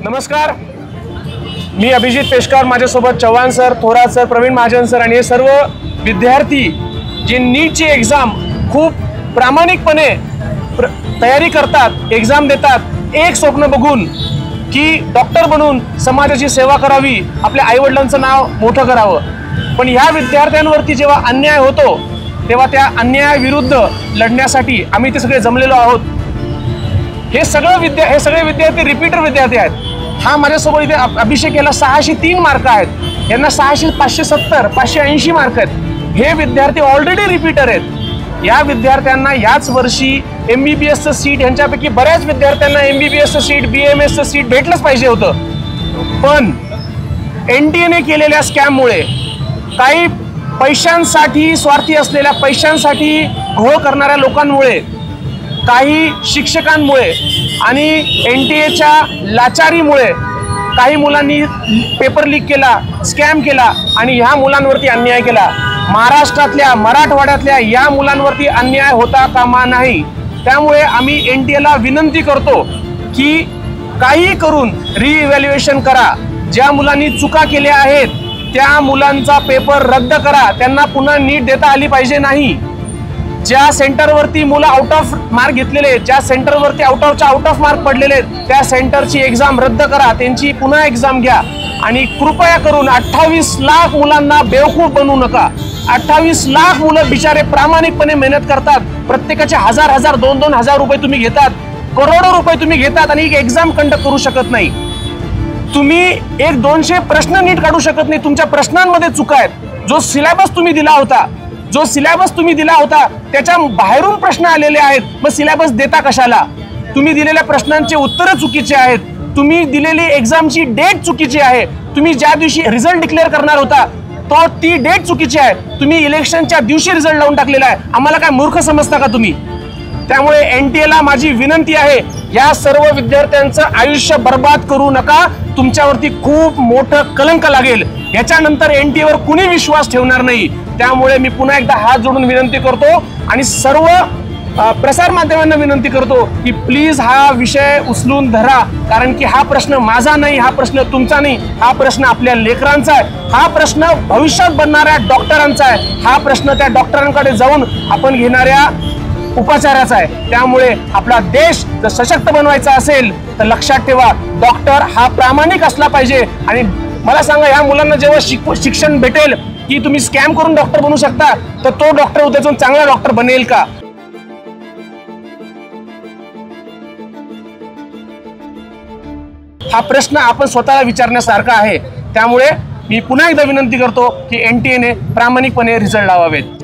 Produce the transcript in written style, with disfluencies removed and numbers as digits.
नमस्कार, मी अभिजित पेशकार, माझ्यासोबत Chavan sir, Thorat sir, Pravin Mahajan sir आणि हे सर्व विद्यार्थी जे नीटची एग्जाम खूप प्रामाणिकपणे तयारी करतात, एग्जाम देतात, एक स्वप्न बघून की डॉक्टर बनून समाजाची सेवा करावी, आपल्या आईवडिलांचं नाव मोठं करावं। पण ह्या विद्यार्थ्यांवरती जेव्हा अन्याय होतो तेव्हा त्या अन्यायाविरुद्ध लढण्यासाठी आम्ही ते सगळे जमलेलो आहोत। हे सगळे विद्यार्थी रिपीटर विद्यार्थी आहेत। हा माझ्यासोबत इथे अभिषेक याला 603 मार्क आहेत, यांना 570 580 मार्क आहेत। हे विद्यार्थी ऑलरेडी रिपीटर आहेत। या विद्यार्थ्यांना याच वर्षी MBBSचं सीट, यांच्यापैकी बऱ्याच विद्यार्थ्यांना MBBSचं सीट, BAMSचं सीट भेटलंच पाहिजे होतं। पण NTA ने केलेल्या स्कॅममुळे, काही पैशांसाठी, स्वार्थी असलेल्या पैशांसाठी घोळ करणाऱ्या लोकांमुळे, काही शिक्षकांमुळे आणि NTAच्या लाचारीमुळे काही मुलांनी पेपर लीक केला, स्कॅम केला आणि ह्या मुलांवरती अन्याय केला। महाराष्ट्रातल्या, मराठवाड्यातल्या या मुलांवरती अन्याय होता कामा नाही। त्यामुळे आम्ही NTA विनंती करतो की काही करून रिइव्हॅल्युएशन करा। ज्या मुलांनी चुका केल्या आहेत त्या मुलांचा पेपर रद्द करा, त्यांना पुन्हा नीट देता आली पाहिजे नाही। ज्या सेंटरवरती मुलं आउट ऑफ मार्क घेतलेले, ज्या सेंटरवरती आउट ऑफ मार्क पडलेले, त्या सेंटरची एग्जाम रद्द करा, त्यांची पुन्हा एग्जाम घ्या आणि कृपया करून 28 लाख मुलांना बेवकूफ बनवू नका। 28 लाख मुलं बिचारे प्रामाणिकपणे मेहनत करतात, प्रत्येकाचे हजार 2,000 रुपये तुम्ही घेतात, करोडो रुपये तुम्ही घेतात आणि एक एग्जाम कंडक्ट करू शकत नाही। तुम्ही 100-200 प्रश्न नीट काढू शकत नाही, तुमच्या प्रश्नांमध्ये चुका आहेत। जो सिलेबस तुम्ही दिला होता त्याच्या बाहेरून प्रश्न आलेले आहेत, मग सिलेबस देता कशाला? तुम्ही दिलेल्या प्रश्नांचे उत्तर चुकीचे आहेत, तुम्ही दिलेली एग्जामची डेट चुकीची आहे, तुम्ही ज्या दिवशी रिझल्ट डिक्लेअर करणार होता ती डेट चुकीची आहे, तुम्ही इलेक्शनच्या दिवशी रिझल्ट लावून टाकलेला आहे। आम्हाला काय मूर्ख समजता का तुम्ही? त्यामुळे NTA माझी विनंती आहे, या सर्व विद्यार्थ्यांचं आयुष्य बर्बाद करू नका, तुमच्यावरती खूप मोठं कलंक लागेल। याच्यानंतर NTA कुणी विश्वास ठेवणार नाही। त्यामुळे मी पुन्हा एकदा हात जोडून विनंती करतो आणि सर्व प्रसार माध्यमांना विनंती करतो की प्लीज हा विषय उचलून धरा, कारण की हा प्रश्न माझा नाही, हा प्रश्न तुमचा नाही, हा प्रश्न आपल्या लेकरांचा आहे, हा प्रश्न भविष्यात बनणाऱ्या डॉक्टरांचा आहे, हा प्रश्न त्या डॉक्टरांकडे जाऊन आपण घेणाऱ्या उपचाराचा आहे। त्यामुळे आपला देश जर सशक्त बनवायचा असेल तर लक्षात ठेवा, डॉक्टर हा प्रामाणिक असला पाहिजे। आणि मला सांगा, या मुलांना जेव्हा शिक्षण भेटेल की तुम्ही स्कॅम करून डॉक्टर बनू शकता, तर तो डॉक्टर उद्या जाऊन चांगला डॉक्टर बनेल का? हा प्रश्न आपण स्वतःला विचारण्यासारखा आहे। त्यामुळे मी पुन्हा एकदा विनंती करतो की NTA ने प्रामाणिकपणे रिझल्ट लावावेत।